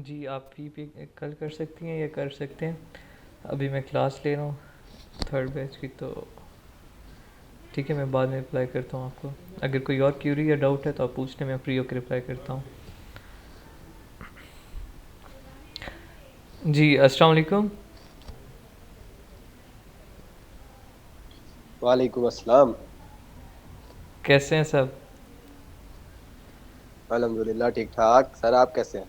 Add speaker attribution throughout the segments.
Speaker 1: जी आप भी कल कर सकती हैं या कर सकते हैं। अभी मैं क्लास ले रहा हूँ थर्ड बैच की, तो ठीक है मैं बाद में रिप्लाई करता हूँ आपको। अगर कोई और क्यूरी या डाउट है तो आप पूछ लें, मैं फ्री होकर रिप्लाई करता हूँ। जी अस्सलाम वालेकुम।
Speaker 2: वालेकुम अस्सलाम।
Speaker 1: कैसे हैं सब?
Speaker 2: अल्हम्दुलिल्लाह ठीक ठाक। सर आप कैसे हैं?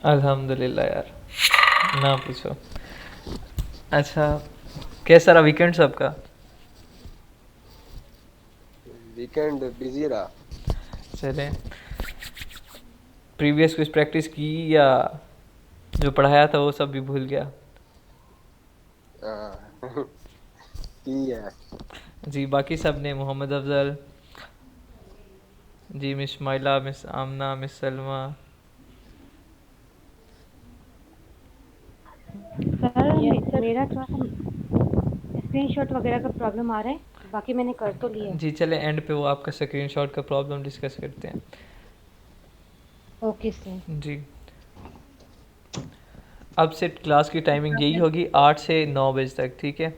Speaker 1: अल्हम्दुलिल्लाह यार, ना पूछो। अच्छा, कैसा रहा वीकेंड सबका?
Speaker 2: वीकेंड बिजी रहा।
Speaker 1: चलें, प्रीवियस कुछ प्रैक्टिस की या जो पढ़ाया था वो सब भी भूल गया?
Speaker 2: हाँ, की है।
Speaker 1: जी बाकी सब ने, मोहम्मद अफजल जी, मिस माइला, मिस आमना, मिस सलमा।
Speaker 3: सर मेरा थोड़ा सा स्क्रीनशॉट वगैरह का प्रॉब्लम आ रहा है। बाकी मैंने कर तो लिया है।
Speaker 1: जी चले एंड पे वो आपका स्क्रीनशॉट का प्रॉब्लम डिस्कस करते हैं।
Speaker 3: Okay sir.
Speaker 1: जी, अब से क्लास की टाइमिंग यही होगी 8 से 9 बजे तक, ठीक है,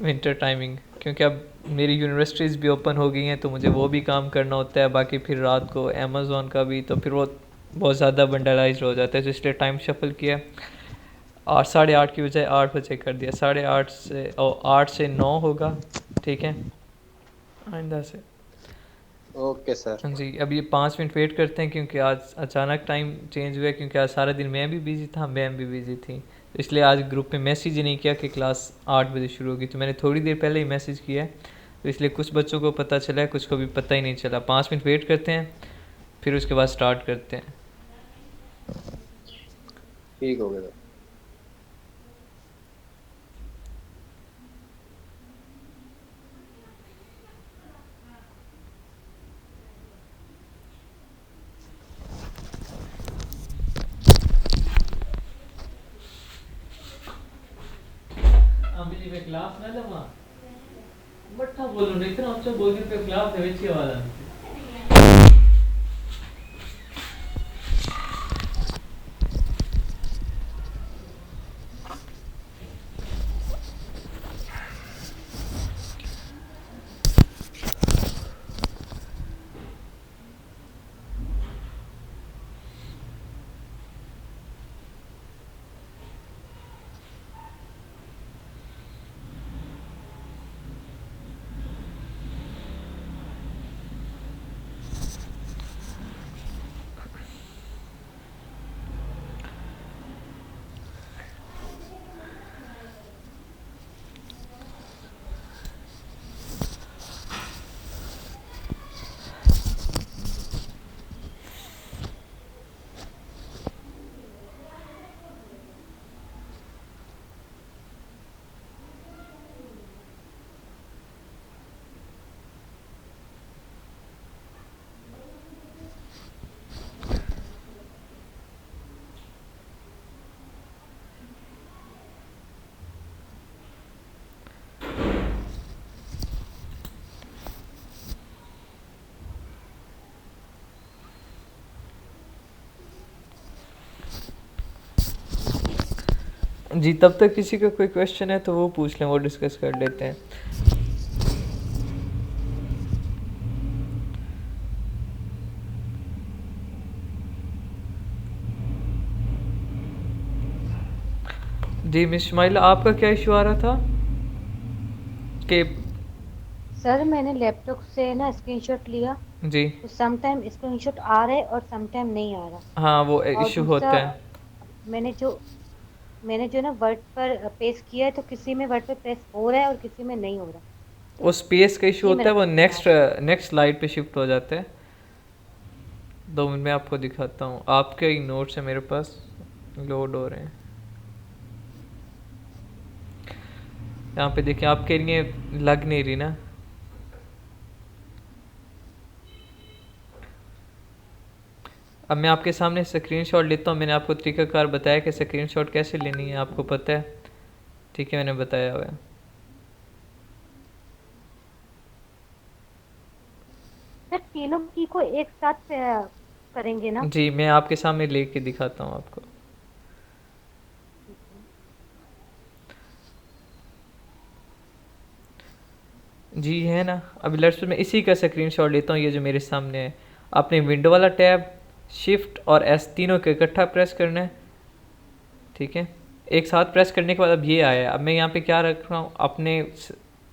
Speaker 1: विंटर टाइमिंग। क्योंकि अब मेरी यूनिवर्सिटीज़ भी ओपन हो गई हैं तो मुझे वो भी काम करना होता है, बाकी फिर रात को अमेज़ोन का भी, तो फिर वो बहुत ज़्यादा बंडलाइज हो जाता है, तो इसलिए टाइम शफल किया। 8, 8:30 की बजाय 8 बजे कर दिया, 8:30 से और 8 से 9 होगा, ठीक है, आइंदा से।
Speaker 2: Okay sir.
Speaker 1: हाँ जी, अब ये 5 मिनट वेट करते हैं क्योंकि आज अचानक टाइम चेंज हुआ है, क्योंकि आज सारा दिन मैं भी बिज़ी था, मैम भी बिज़ी थी, तो इसलिए आज ग्रुप में मैसेज ही नहीं किया कि क्लास 8 बजे शुरू होगी, तो मैंने थोड़ी देर पहले ही मैसेज किया है। तो इसलिए कुछ बच्चों को पता चला है, कुछ को भी पता ही नहीं चला। 5 मिनट वेट करते हैं, फिर उसके बाद स्टार्ट करते हैं।
Speaker 2: ठीक हो गया सर।
Speaker 1: अभी मैं क्लास ना लवा बट्ठा बोलो नहीं, इतना अच्छा बोल के क्लास है वेची वाला। जी तब तक किसी का कोई क्वेश्चन है तो वो पूछ लें, वो डिस्कस कर लेते हैं। जी मिस इस्माइला, आपका क्या इशू आ रहा था कि?
Speaker 3: सर मैंने लैपटॉप से ना स्क्रीनशॉट लिया,
Speaker 1: जी
Speaker 3: तो सम टाइम स्क्रीनशॉट आ रहा है और सम टाइम नहीं आ रहा।
Speaker 1: हाँ, वो
Speaker 3: और
Speaker 1: इशू
Speaker 3: दूसरा,
Speaker 1: होता है।
Speaker 3: मैंने जो मैंने जो ना वर्ड पर पेस्ट किया है, तो किसी में वर्ड पर प्रेस हो रहा है और किसी में नहीं हो रहा।
Speaker 1: वो स्पेस का इशू
Speaker 3: ये
Speaker 1: होता
Speaker 3: मेरा
Speaker 1: है, वो
Speaker 3: प्रॉब्लम आ
Speaker 1: नेक्स्ट
Speaker 3: रहा
Speaker 1: नेक्स्ट स्लाइड पे शिफ्ट हो जाता है। 2 मिनट में आपको दिखाता हूँ, आपके ही नोट्स है मेरे पास, लोड हो रहे हैं। यहाँ पे देखिए, आपके लिए लग नहीं रही ना। अब मैं आपके सामने स्क्रीनशॉट लेता हूँ, मैंने आपको तरीकाकार बताया कि स्क्रीनशॉट कैसे लेनी है, आपको पता है, ठीक है, मैंने बताया हुआ है।
Speaker 3: है। सर तीनों की को एक साथ करेंगे ना?
Speaker 1: जी मैं आपके सामने लेके दिखाता हूँ आपको। जी है ना। अभी लेट्स मैं इसी का स्क्रीनशॉट लेता हूँ, ये जो मेरे सामने है। आपने विंडो वाला टैब, शिफ्ट और एस तीनों को इकट्ठा प्रेस करना है, ठीक है। एक साथ प्रेस करने के बाद अब ये आया है। अब मैं यहाँ पे क्या रख रहा हूँ, अपने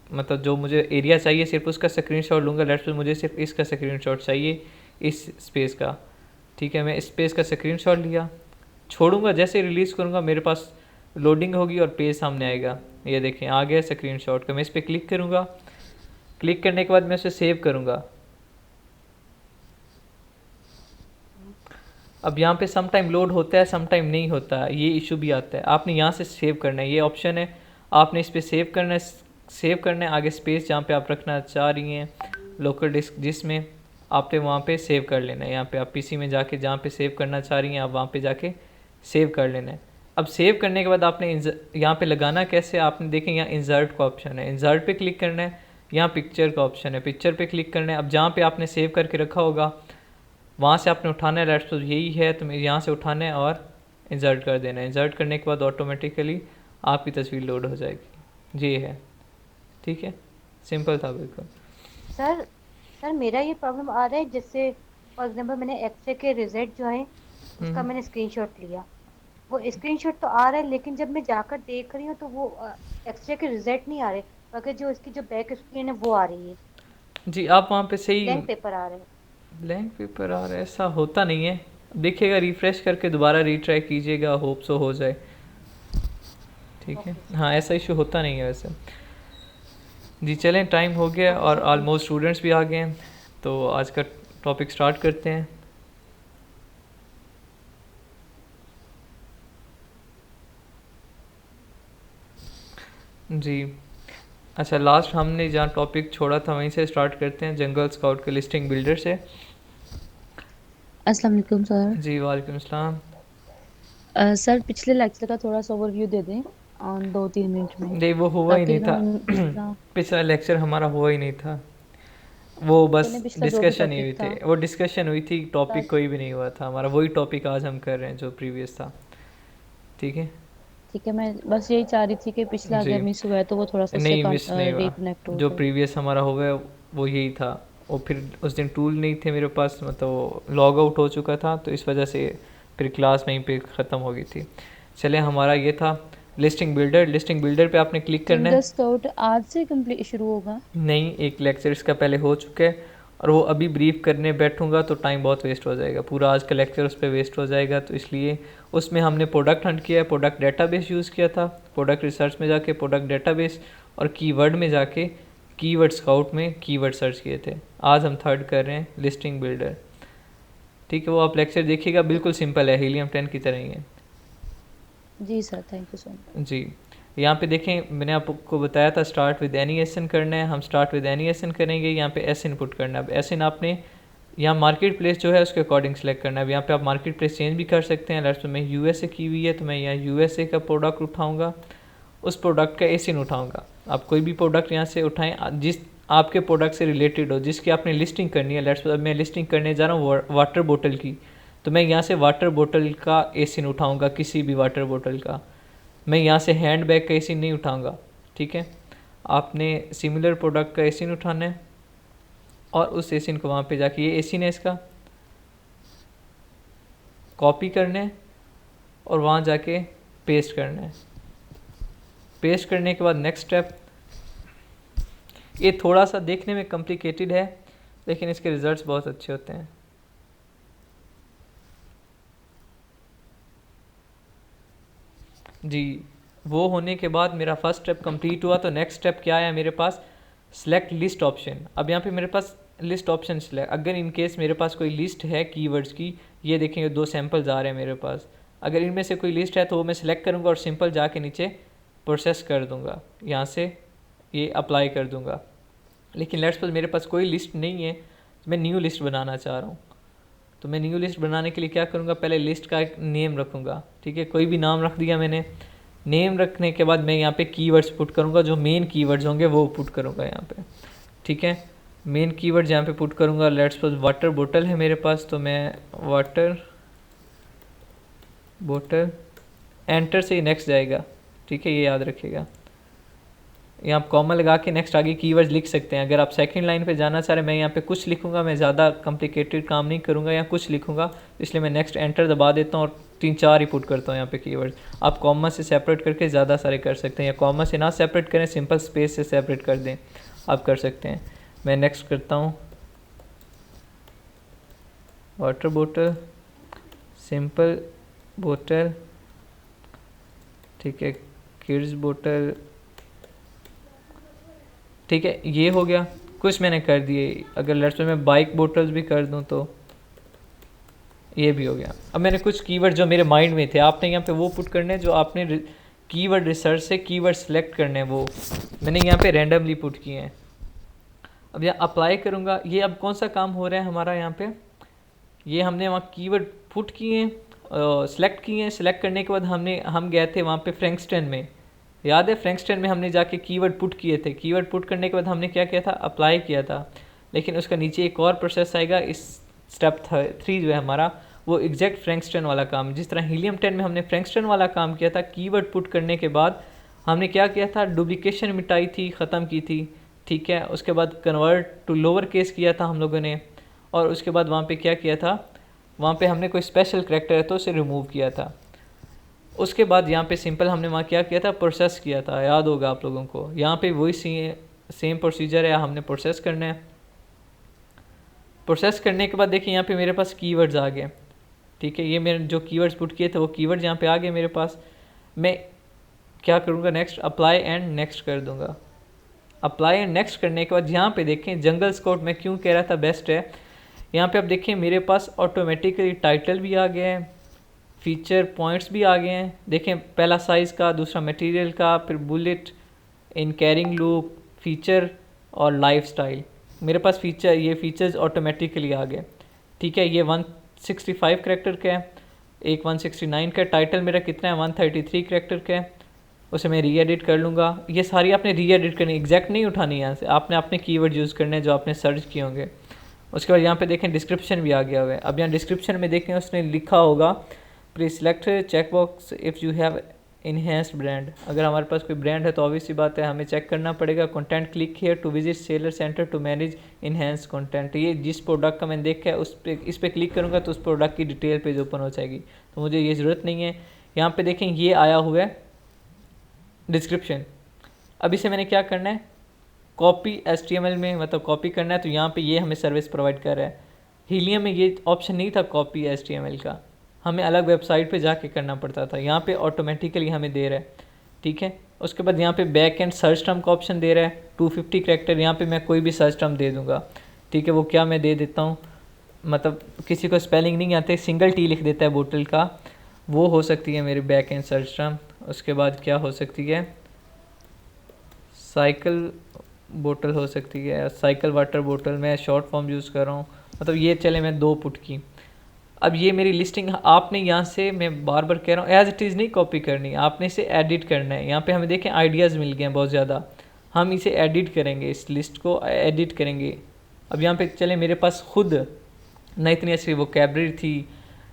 Speaker 1: मतलब जो मुझे एरिया चाहिए सिर्फ उसका स्क्रीनशॉट लूँगा। लेट्स मुझे सिर्फ इसका स्क्रीनशॉट चाहिए, इस स्पेस का, ठीक है। मैं इस स्पेस का स्क्रीनशॉट लिया, छोड़ूंगा, जैसे रिलीज़ करूँगा मेरे पास लोडिंग होगी और पेज सामने आएगा। ये देखें आ गया स्क्रीनशॉट का। मैं इस पर क्लिक करूँगा, क्लिक करने के बाद मैं उसे सेव करूँगा। अब यहाँ पे सम टाइम लोड होता है, सम टाइम नहीं होता है, ये इशू भी आता है। आपने यहाँ से सेव करना है, ये ऑप्शन है, आपने इस पर सेव करना है। सेव करना है आगे स्पेस जहाँ पे आप रखना चाह रही हैं, लोकल डिस्क जिसमें आपने वहाँ पे सेव कर लेना है। यहाँ पे आप पीसी में जाके जहाँ पे सेव करना चाह रही हैं आप वहाँ पे जाके सेव कर लेना है। अब सेव करने के बाद आपने यहाँ पे लगाना कैसे, आपने देखें यहाँ इंसर्ट का ऑप्शन है, इंसर्ट पे क्लिक करना है। यहाँ पिक्चर का ऑप्शन है, पिक्चर पे क्लिक करना है। अब जहाँ पे आपने सेव करके रखा होगा वहाँ से आपने उठाना है। लेट्स यही है तो यहाँ से उठाना है और इंसर्ट कर देना है। इंसर्ट करने के बाद ऑटोमेटिकली आपकी तस्वीर लोड हो जाएगी। ये है, ठीक है, सिंपल था बिल्कुल।
Speaker 3: सर सर मेरा ये प्रॉब्लम आ रहा है, जैसे फॉर एग्जांपल मैंने एक्सरे के रिजल्ट जो है उसका मैंने स्क्रीनशॉट लिया, वो स्क्रीनशॉट तो आ रहा है, लेकिन जब मैं जाकर देख रही हूँ तो वो एक्सरे के रिजल्ट नहीं आ रहे, बल्कि जो इसकी जो बैक स्क्रीन है वो आ रही है,
Speaker 1: जी आप वहाँ पे सही
Speaker 3: ब्लैंक पेपर आ रहा है।
Speaker 1: ब्लैंक पेपर आ रहा है, ऐसा होता नहीं है। देखिएगा, रिफ़्रेश करके दोबारा रीट्राई कीजिएगा, होप सो हो जाए, ठीक है।
Speaker 3: Okay sir.
Speaker 1: हाँ ऐसा इशू होता नहीं है वैसे। जी चलें, टाइम हो गया
Speaker 3: ओके
Speaker 1: और
Speaker 3: सर, थैंक
Speaker 1: ऑलमोस्ट स्टूडेंट्स भी आ गए हैं, तो आज का टॉपिक स्टार्ट करते हैं। जी अच्छा, लास्ट हमने जहाँ टॉपिक छोड़ा था वहीं से स्टार्ट करते हैं, जंगल स्काउट के लिस्टिंग बिल्डर से।
Speaker 4: अस्सलाम वालेकुम सर।
Speaker 1: जी वालेकुम अस्सलाम।
Speaker 4: सर पिछले लेक्चर का थोड़ा सा ओवरव्यू दे दें ऑन 2-3 मिनट में,
Speaker 1: नहीं वो हुआ ही
Speaker 4: ताकि
Speaker 1: नहीं था।
Speaker 4: हम पिछला
Speaker 1: पिछला लेक्चर हमारा हुआ ही नहीं था, वो बस
Speaker 4: चलें, पिछला जो भी
Speaker 1: डिस्कशन ही
Speaker 4: टॉपिक
Speaker 1: हुई
Speaker 4: था
Speaker 1: थी, वो डिस्कशन हुई थी, टॉपिक
Speaker 4: लास्ट,
Speaker 1: कोई भी नहीं हुआ था हमारा। वही टॉपिक आज हम कर रहे हैं जो प्रीवियस था, ठीक है।
Speaker 4: ठीक है। मैं बस यही चाह रही थी कि पिछला
Speaker 1: जी
Speaker 4: अगर मिस हुआ है तो वो थोड़ा सा उससे
Speaker 1: नहीं, मिस नहीं हुआ।
Speaker 4: रिकनेक्ट हो
Speaker 1: जो
Speaker 4: जाए।
Speaker 1: प्रीवियस हमारा हो गया वो यही था। वो फिर उस दिन टूल नहीं थे मेरे पास, मतलब लॉग आउट हो चुका था, तो इस वजह से फिर क्लास वहीं पे ख़त्म हो गई थी। चले, हमारा ये था लिस्टिंग बिल्डर। लिस्टिंग बिल्डर पे आपने क्लिक करना
Speaker 4: जंगल
Speaker 1: है।
Speaker 4: स्काउट आज से कंप्लीट शुरू होगा?
Speaker 1: नहीं, एक लेक्चर इसका पहले हो चुका है, और वो अभी ब्रीफ करने बैठूंगा तो टाइम बहुत वेस्ट हो जाएगा, पूरा आज का लेक्चर उस पर वेस्ट हो जाएगा। तो इसलिए उसमें हमने प्रोडक्ट हंट किया है, प्रोडक्ट डेटाबेस यूज़ किया था, प्रोडक्ट रिसर्च में जाके प्रोडक्ट डेटाबेस, और कीवर्ड में जाके कीवर्ड स्काउट में कीवर्ड सर्च किए थे। आज हम थर्ड कर रहे हैं लिस्टिंग बिल्डर, ठीक है। वो आप लेक्चर देखिएगा, बिल्कुल सिंपल है, हीलियम 10 की तरह ही है।
Speaker 4: जी sir, thank you so much.
Speaker 1: जी यहाँ पे देखें, मैंने आपको बताया था स्टार्ट विद एनी एसन करना है, हम स्टार्ट विद एनी एसन करेंगे। यहाँ पे एस इनपुट करना है। अब एस इन आपने यहाँ मार्केट प्लेस जो है उसके अकॉर्डिंग सेलेक्ट करना है। अब यहाँ पे आप मार्केट प्लेस चेंज भी कर सकते हैं। लेट्स मैं यूएसए की हुई है तो मैं यहाँ यूएसए का प्रोडक्ट उठाऊँगा, उस प्रोडक्ट का एस इन उठाऊँगा। आप कोई भी प्रोडक्ट यहाँ से उठाएँ जिस आपके प्रोडक्ट से रिलेटेड हो, जिसकी आपने लिस्टिंग करनी है। लेट्स अब मैं लिस्टिंग करने जा रहा हूँ वाटर बोतल की, तो मैं यहाँ से वाटर बोतल का एस इन उठाऊँगा, किसी भी वाटर बोतल का। मैं यहाँ से हैंड बैग का एसिन नहीं उठाऊंगा, ठीक है। आपने सिमिलर प्रोडक्ट का एसिन उठाना है और उस एसिन को वहाँ पे जाके, ये एसिन है, इसका कॉपी करना है और वहाँ जाके पेस्ट करना है। पेस्ट करने के बाद नेक्स्ट स्टेप, ये थोड़ा सा देखने में कॉम्प्लिकेटेड है लेकिन इसके रिज़ल्ट्स बहुत अच्छे होते हैं। जी वो होने के बाद मेरा फर्स्ट स्टेप कंप्लीट हुआ, तो नेक्स्ट स्टेप क्या आया मेरे पास, सेलेक्ट लिस्ट ऑप्शन। अब यहाँ पे मेरे पास लिस्ट ऑप्शन सेलेक्ट, अगर इन केस मेरे पास कोई लिस्ट है कीवर्ड्स की, ये देखेंगे 2 सैम्पल्स आ रहे हैं मेरे पास, अगर इनमें से कोई लिस्ट है तो वो मैं सिलेक्ट करूँगा और सिंपल जाके नीचे प्रोसेस कर दूँगा, यहाँ से ये अप्लाई कर दूँगा। लेकिन लेट्स सपोज मेरे पास कोई लिस्ट नहीं है, मैं न्यू लिस्ट बनाना चाह रहा हूँ, तो मैं न्यू लिस्ट बनाने के लिए क्या करूँगा, पहले लिस्ट का एक नेम रखूँगा, ठीक है। कोई भी नाम रख दिया मैंने। नेम रखने के बाद मैं यहाँ पे कीवर्ड्स पुट करूँगा, जो मेन कीवर्ड्स होंगे वो पुट करूँगा यहाँ पे, ठीक है। मेन कीवर्ड्स यहाँ पे पुट करूँगा। लेट्स सपोज वाटर बोतल है मेरे पास, तो मैं वाटर बोतल, एंटर से ही नेक्स्ट जाएगा, ठीक है, ये याद रखिएगा। यहाँ आप कॉमा लगा के नेक्स्ट आगे कीवर्ड्स लिख सकते हैं। अगर आप सेकंड लाइन पे जाना चाह रहे हैं, मैं यहाँ पे कुछ लिखूंगा, मैं ज़्यादा कॉम्प्लिकेटेड काम नहीं करूँगा, या कुछ लिखूंगा, इसलिए मैं नेक्स्ट एंटर दबा देता हूँ और 3-4 ही पुट करता हूँ यहाँ पे कीवर्ड्स। आप कॉमा से सेपरेट करके ज़्यादा सारे कर सकते हैं, या कॉमा से ना सेपरेट करें, सिंपल स्पेस से सेपरेट कर दें, आप कर सकते हैं। मैं नेक्स्ट करता हूँ, वाटर बोतल, सिंपल बोतल, ठीक है, किड्स बोतल, ठीक है, ये हो गया, कुछ मैंने कर दिए। अगर लेट्स में बाइक बोटल्स भी कर दूं तो ये भी हो गया। अब मैंने कुछ कीवर्ड जो मेरे माइंड में थे, आपने यहाँ पे वो पुट करने हैं जो आपने कीवर्ड रिसर्च से कीवर्ड सेलेक्ट करने हैं, वो मैंने यहाँ पे रैंडमली पुट किए हैं। अब यहाँ अप्लाई करूँगा, ये अब कौन सा काम हो रहा है हमारा यहाँ पे, ये हमने वहाँ कीवर्ड पुट किए हैं, सेलेक्ट किए हैं, सेलेक्ट करने के बाद हम गए थे वहाँ पे फ्रैंकस्टन में, याद है फ्रैंकस्टन में हमने जाके कीवर्ड पुट किए थे। कीवर्ड पुट करने के बाद हमने क्या किया था, अप्लाई किया था। लेकिन उसका नीचे एक और प्रोसेस आएगा, इस स्टेप 3 जो है हमारा, वो एग्जैक्ट फ्रैंकस्टन वाला काम, जिस तरह हीलियम 10 में हमने फ्रैंकस्टन वाला काम किया था। कीवर्ड पुट करने के बाद हमने क्या किया था, डुप्लीकेशन मिटाई थी, ख़त्म की थी, ठीक है। उसके बाद कन्वर्ट टू लोअर केस किया था हम लोगों ने, और उसके बाद वहाँ पे क्या किया था, वहाँ पे हमने कोई स्पेशल करैक्टर है तो उसे रिमूव किया था। उसके बाद यहाँ पे सिंपल हमने वहाँ क्या किया था, प्रोसेस किया था, याद होगा आप लोगों को। यहाँ पे वही सेम प्रोसीजर है, हमने प्रोसेस करना है। प्रोसेस करने के बाद देखिए यहाँ पे मेरे पास कीवर्ड्स आ गए, ठीक है। ये मैंने जो कीवर्ड्स पुट किए थे वो कीवर्ड्स यहाँ पे आ गए मेरे पास। मैं क्या करूँगा, नेक्स्ट अप्लाई एंड नेक्स्ट कर दूँगा। अप्लाई एंड नेक्स्ट करने के बाद यहाँ पे देखें जंगल स्काउट मैं क्यों कह रहा था बेस्ट है, यहाँ पे आप देखें मेरे पास ऑटोमेटिकली टाइटल भी आ गया है, फीचर पॉइंट्स भी आ गए हैं। देखें पहला साइज़ का, दूसरा मटेरियल का, फिर bullet, in carrying loop, feature और लाइफ स्टाइल। मेरे पास ये फीचर्स ऑटोमेटिकली आ गए, ठीक है। ये 165 करैक्टर का है, एक 169 का। टाइटल मेरा कितना है, 133 करैक्टर का है। उसे मैं री एडिट कर लूँगा। ये सारी आपने री एडिट करनी, एग्जैक्ट नहीं उठानी यहाँ से, आपने अपने कीवर्ड यूज़ करने हैं जो आपने सर्च किए होंगे। उसके बाद यहाँ पे देखें डिस्क्रिप्शन भी आ गया हुआ है। अब यहाँ डिस्क्रिप्शन में देखें उसने लिखा होगा please select checkbox if you have enhanced brand. अगर हमारे पास कोई ब्रांड है तो ऑब्वियस सी बात है हमें चेक करना पड़ेगा। Content click here to visit seller centre to manage enhance content. ये जिस प्रोडक्ट का मैंने देखा है इस पर क्लिक करूँगा तो उस प्रोडक्ट की डिटेल पेज ओपन हो जाएगी, तो मुझे ये ज़रूरत नहीं है। यहाँ पे देखें ये आया हुआ है डिस्क्रिप्शन। अब इसे मैंने क्या करना है, कॉपी HTML में, मतलब कॉपी करना है। तो यहाँ पे ये हमें सर्विस प्रोवाइड कर रहा है। हीलियम में ये ऑप्शन नहीं था कॉपी HTML का, हमें अलग वेबसाइट पे जाके करना पड़ता था। यहाँ पे ऑटोमेटिकली हमें दे रहा है, ठीक है। उसके बाद यहाँ पे बैक एंड सर्च टर्म का ऑप्शन दे रहा है, 250 करैक्टर। यहाँ पे मैं कोई भी सर्च टर्म दे दूँगा, ठीक है। वो क्या मैं दे देता हूँ, मतलब किसी को स्पेलिंग नहीं आते, सिंगल टी लिख देता है बोतल का, वो हो सकती है मेरी बैक एंड सर्च टर्म। उसके बाद क्या हो सकती है, साइकिल बोतल हो सकती है, साइकिल वाटर बोतल। मैं शॉर्ट फॉर्म यूज़ कर रहा हूँ, मतलब ये चले मैं 2 पुट की। अब ये मेरी लिस्टिंग आपने यहाँ से, मैं बार बार कह रहा हूँ, एज इट इज़ नहीं कॉपी करनी, आपने इसे एडिट करना है। यहाँ पे हमें देखें आइडियाज़ मिल गए हैं बहुत ज़्यादा, हम इसे एडिट करेंगे, इस लिस्ट को एडिट करेंगे। अब यहाँ पे चले मेरे पास खुद ना इतनी अच्छी वोकैबलरी थी,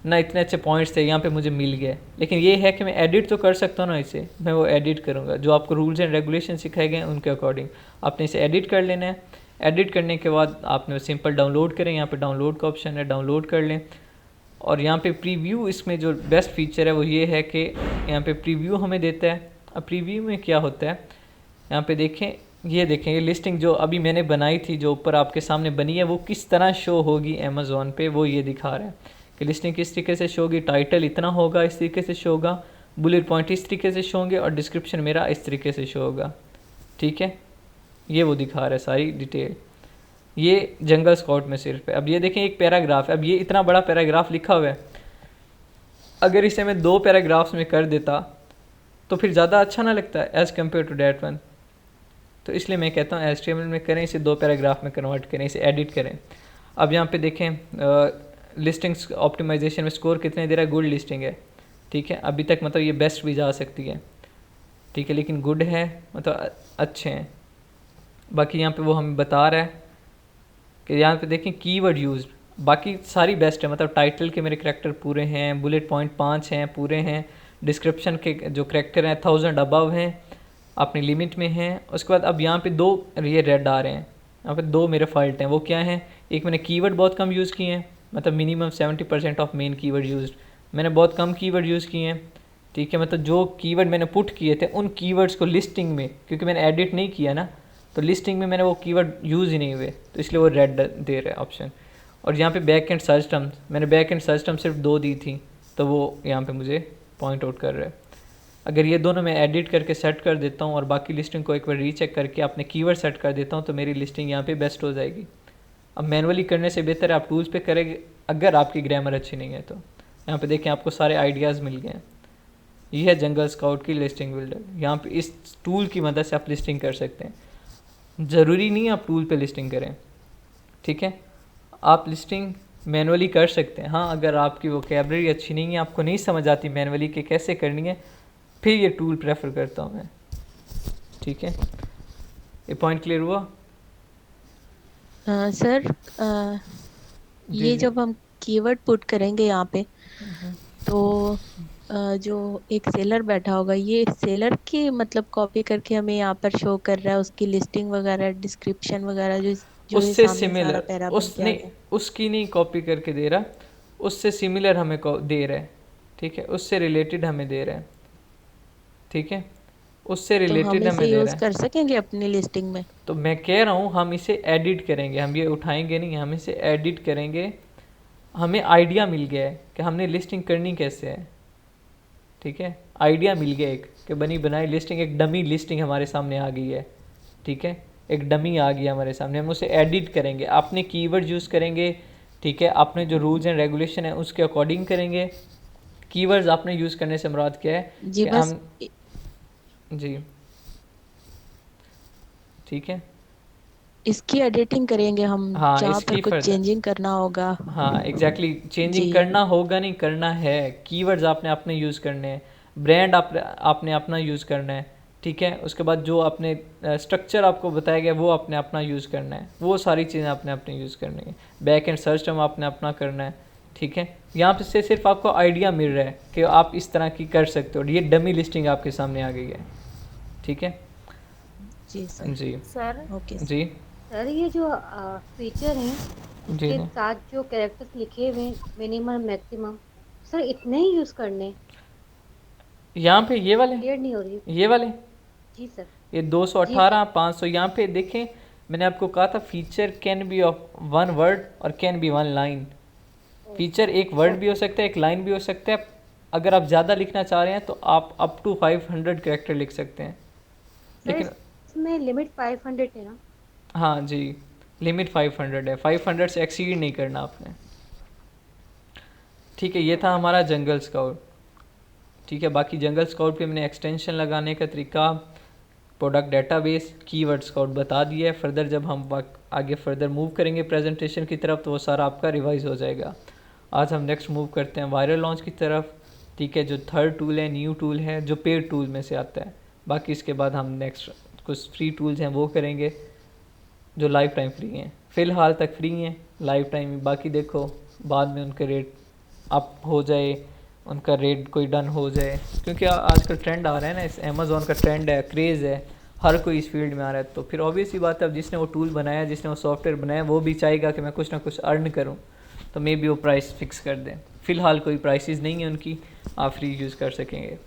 Speaker 1: ना इतने अच्छे पॉइंट्स थे, यहाँ पे मुझे मिल गए। लेकिन ये है कि मैं एडिट तो कर सकता हूँ ना, इसे मैं वो एडिट करूँगा। जो आपको रूल्स एंड रेगुलेशन सिखाए गए हैं उनके अकॉर्डिंग आपने इसे एडिट कर लेना है। एडिट करने के बाद आपने सिंपल डाउनलोड करें, यहाँ पे डाउनलोड का ऑप्शन है, डाउनलोड कर लें। और यहाँ पे प्रीव्यू, इसमें जो बेस्ट फीचर है वो ये है कि यहाँ पे प्रीव्यू हमें देता है। अब प्रीव्यू में क्या होता है, यहाँ पे देखें, ये देखें ये लिस्टिंग जो अभी मैंने बनाई थी, जो ऊपर आपके सामने बनी है, वो किस तरह शो होगी अमेज़ॉन पे, वो ये दिखा रहा है कि लिस्टिंग किस तरीके से शो होगी। टाइटल इतना होगा, इस तरीके से शो होगा, बुलेट पॉइंट इस तरीके से शो होंगे, और डिस्क्रिप्शन मेरा इस तरीके से शो होगा, ठीक है। ये वो दिखा रहा है सारी डिटेल। ये जंगल स्काउट में सिर्फ है। अब ये देखें एक पैराग्राफ है, अब ये इतना बड़ा पैराग्राफ लिखा हुआ है, अगर इसे मैं 2 पैराग्राफ्स में कर देता तो फिर ज़्यादा अच्छा ना लगता है as compare to that one. तो इसलिए मैं कहता हूँ HTML में करें, इसे 2 पैराग्राफ में कन्वर्ट करें, इसे एडिट करें। अब यहाँ पे देखें लिस्टिंग्स ऑप्टिमाइजेशन में स्कोर कितने दे रहा है, गुड लिस्टिंग है, ठीक है। अभी तक मतलब ये बेस्ट भी जा सकती है, ठीक है, लेकिन गुड है, मतलब अच्छे हैं। बाकी यहाँ पे वो हमें बता रहा है कि यहाँ पे देखें कीवर्ड यूज्ड, बाकी सारी बेस्ट है। मतलब टाइटल के मेरे करैक्टर पूरे हैं, बुलेट पॉइंट 5 हैं पूरे हैं, डिस्क्रिप्शन के जो करैक्टर हैं 1000 अबव हैं, अपनी लिमिट में हैं। उसके बाद अब यहाँ पे दो ये रेड आ रहे हैं, यहाँ पे दो मेरे फॉल्ट हैं। वो क्या हैं? एक मैंने कीवर्ड बहुत कम यूज़ किए हैं, मतलब minimum 70% of main keyword used, मैंने बहुत कम कीवर्ड यूज़ किए हैं। ठीक है, मतलब जो कीवर्ड मैंने पुट किए थे उन कीवर्ड्स को लिस्टिंग में, क्योंकि मैंने एडिट नहीं किया ना, तो लिस्टिंग में मैंने वो कीवर्ड यूज़ ही नहीं हुए, तो इसलिए वो रेड दे रहा है ऑप्शन। और यहाँ पे बैक एंड सर्च टर्म, मैंने बैक एंड सर्च टर्म सिर्फ 2 दी थी, तो वो यहाँ पे मुझे पॉइंट आउट कर रहा है। अगर ये दोनों मैं एडिट करके सेट कर देता हूँ और बाकी लिस्टिंग को एक बार रीचेक करके अपने कीवर्ड सेट कर देता हूँ, तो मेरी लिस्टिंग यहाँ पे बेस्ट हो जाएगी। अब मैनुअली करने से बेहतर है आप टूल्स पे करेंगे, अगर आपकी ग्रामर अच्छी नहीं है तो। यहाँ पे देखें आपको सारे आइडियाज़ मिल गए हैं। ये है जंगल स्काउट की लिस्टिंग बिल्डर। यहाँ पे इस टूल की मदद से आप लिस्टिंग कर सकते हैं। ज़रूरी नहीं आप टूल पे लिस्टिंग करें, ठीक है, आप लिस्टिंग मैनुअली कर सकते हैं। हाँ, अगर आपकी वोकैबलरी अच्छी नहीं है, आपको नहीं समझ आती मैनुअली कि कैसे करनी है, फिर ये टूल प्रेफर करता हूँ मैं। ठीक है, ये पॉइंट क्लियर हुआ?
Speaker 5: सर
Speaker 1: जी
Speaker 5: ये
Speaker 1: जी।
Speaker 5: जब हम कीवर्ड पुट करेंगे यहाँ पे, तो जो एक सेलर बैठा होगा, ये सेलर की मतलब कॉपी करके हमें यहाँ पर शो कर रहा है, उसकी लिस्टिंग वगैरह, डिस्क्रिप्शन वगैरह, जो ये
Speaker 1: उससे
Speaker 5: सामने सारा
Speaker 1: सिमिलर,
Speaker 5: पैरा बन
Speaker 1: उस
Speaker 5: के आ
Speaker 1: नहीं,
Speaker 5: गया।
Speaker 1: उसकी नहीं कॉपी करके दे रहा, उससे सिमिलर हमें दे रहा है। ठीक है, उससे रिलेटेड हमें दे रहा है। ठीक है, उससे
Speaker 5: तो हम
Speaker 1: रिलेटेड
Speaker 5: इसे
Speaker 1: हमें दे
Speaker 5: यूज
Speaker 1: रहा है।
Speaker 5: कर सकेंगे अपनी लिस्टिंग में?
Speaker 1: तो मैं कह रहा हूँ हम इसे एडिट करेंगे, हम ये उठाएंगे नहीं, हम इसे एडिट करेंगे। हमें आइडिया मिल गया है कि हमने लिस्टिंग करनी कैसे है। ठीक है, आइडिया मिल गया एक कि बनी बनाई लिस्टिंग, एक डमी लिस्टिंग हमारे सामने आ गई है। ठीक है, एक डमी आ गया हमारे सामने, हम उसे एडिट करेंगे, अपने कीवर्ड यूज़ करेंगे। ठीक है, अपने जो रूल्स एंड रेगुलेशन है उसके अकॉर्डिंग करेंगे। कीवर्ड्स आपने यूज़ करने से मुराद क्या है
Speaker 5: जी
Speaker 1: कि
Speaker 5: बस
Speaker 1: हम, जी ठीक है,
Speaker 5: इसकी एडिटिंग करेंगे हम,
Speaker 1: हाँ
Speaker 5: जहाँ पर
Speaker 1: इसकी
Speaker 5: कुछ
Speaker 1: फर्दर,
Speaker 5: चेंजिंग करना होगा।
Speaker 1: हाँ एग्जैक्टली, चेंजिंग
Speaker 5: जी
Speaker 1: करना होगा नहीं, करना है। कीवर्ड्स आपने अपने यूज़ करने हैं, ब्रांड आपने अपना यूज़ करना है। ठीक है, उसके बाद जो आपने स्ट्रक्चर आपको बताया गया वो आपने अपना यूज़ करना है, वो सारी चीज़ें आपने अपने यूज़ करनी है। बैक एंड सर्च टर्म आपने अपना करना है। ठीक है, यहाँ पे से सिर्फ आपको आइडिया मिल रहा है कि आप इस तरह की कर सकते हो। ये डमी लिस्टिंग आपके सामने आ गई है। ठीक है
Speaker 5: जी सर।
Speaker 1: जी
Speaker 3: सर
Speaker 5: ओके
Speaker 1: जी
Speaker 3: सर ये जो फीचर हैं
Speaker 1: जी
Speaker 3: के
Speaker 1: जी।
Speaker 3: साथ जो कैरेक्टर्स लिखे हुए हैं, मिनिमम मैक्सिमम, सर इतने ही यूज करने,
Speaker 1: यहाँ पे ये वाले,
Speaker 3: क्लियर नहीं हो रही।
Speaker 1: ये वाले,
Speaker 3: जी सर।
Speaker 1: ये
Speaker 3: जी
Speaker 1: 218
Speaker 3: सर।
Speaker 1: 500, यहाँ पे देखें मैंने आपको कहा था feature can be of 1 word और कैन बी 1 लाइन। फीचर एक वर्ड भी हो सकता है, एक लाइन भी हो सकता है। अगर आप ज़्यादा लिखना चाह रहे हैं तो आप अप टू 500 कैरेक्टर लिख सकते हैं।
Speaker 3: सर
Speaker 1: लेकिन
Speaker 3: इसमें लिमिट 500 है ना?
Speaker 1: हाँ जी, लिमिट 500 है, 500 से एक्सीड नहीं करना आपने। ठीक है, ये था हमारा जंगल स्काउट। ठीक है, बाकी जंगल स्काउट पे मैंने एक्सटेंशन लगाने का तरीका, प्रोडक्ट डेटाबेस, कीवर्ड स्काउट बता दिया है। फर्दर जब हम आगे फर्दर मूव करेंगे प्रेजेंटेशन की तरफ तो वो सारा आपका रिवाइज हो जाएगा। आज हम नेक्स्ट मूव करते हैं वायरल लॉन्च की तरफ। ठीक है, जो थर्ड टूल है, न्यू टूल है, जो पेड टूल में से आता है। बाकी इसके बाद हम नेक्स्ट कुछ फ्री टूल्स हैं वो करेंगे जो लाइफ टाइम फ्री हैं। फ़िलहाल तक फ्री हैं लाइफ टाइम, बाकी देखो बाद में उनके रेट अप हो जाए, उनका रेट कोई डन हो जाए, क्योंकि आजकल ट्रेंड आ रहा है ना, इस अमेज़ॉन का ट्रेंड है, क्रेज़ है, हर कोई इस फील्ड में आ रहा है। तो फिर ऑब्वियस ही बात है, अब जिसने वो टूल बनाया, जिसने वो सॉफ्टवेयर बनाया, वो भी चाहेगा कि मैं कुछ ना कुछ अर्न करूँ, तो मे बी वो प्राइस फिक्स कर दें। फ़िलहाल कोई प्राइसेस नहीं है उनकी, आप फ्री यूज़ कर सकेंगे।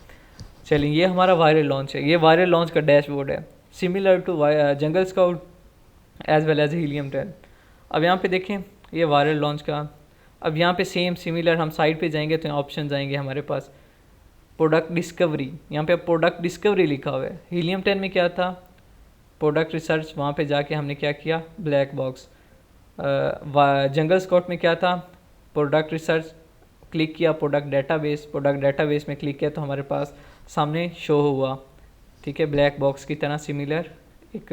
Speaker 1: चलिए, ये हमारा वायरल लॉन्च है, ये वायरल लॉन्च का डैशबोर्ड है, similar to Jungle Scout as well as Helium 10। अब यहाँ पे देखें ये वायरल लॉन्च का, अब यहाँ पे सेम सिमिलर हम साइड पे जाएंगे तो यहाँ ऑप्शन आएंगे हमारे पास, प्रोडक्ट डिस्कवरी, यहाँ पे प्रोडक्ट डिस्कवरी लिखा हुआ है। हीलियम 10 में क्या था, प्रोडक्ट रिसर्च, वहाँ पे जाके हमने क्या किया, ब्लैक बॉक्स। जंगल स्काउट में क्या था, प्रोडक्ट रिसर्च, क्लिक किया, प्रोडक्ट डेटाबेस में क्लिक किया तो हमारे पास सामने शो हुआ। ठीक है, ब्लैक बॉक्स की तरह सिमिलर एक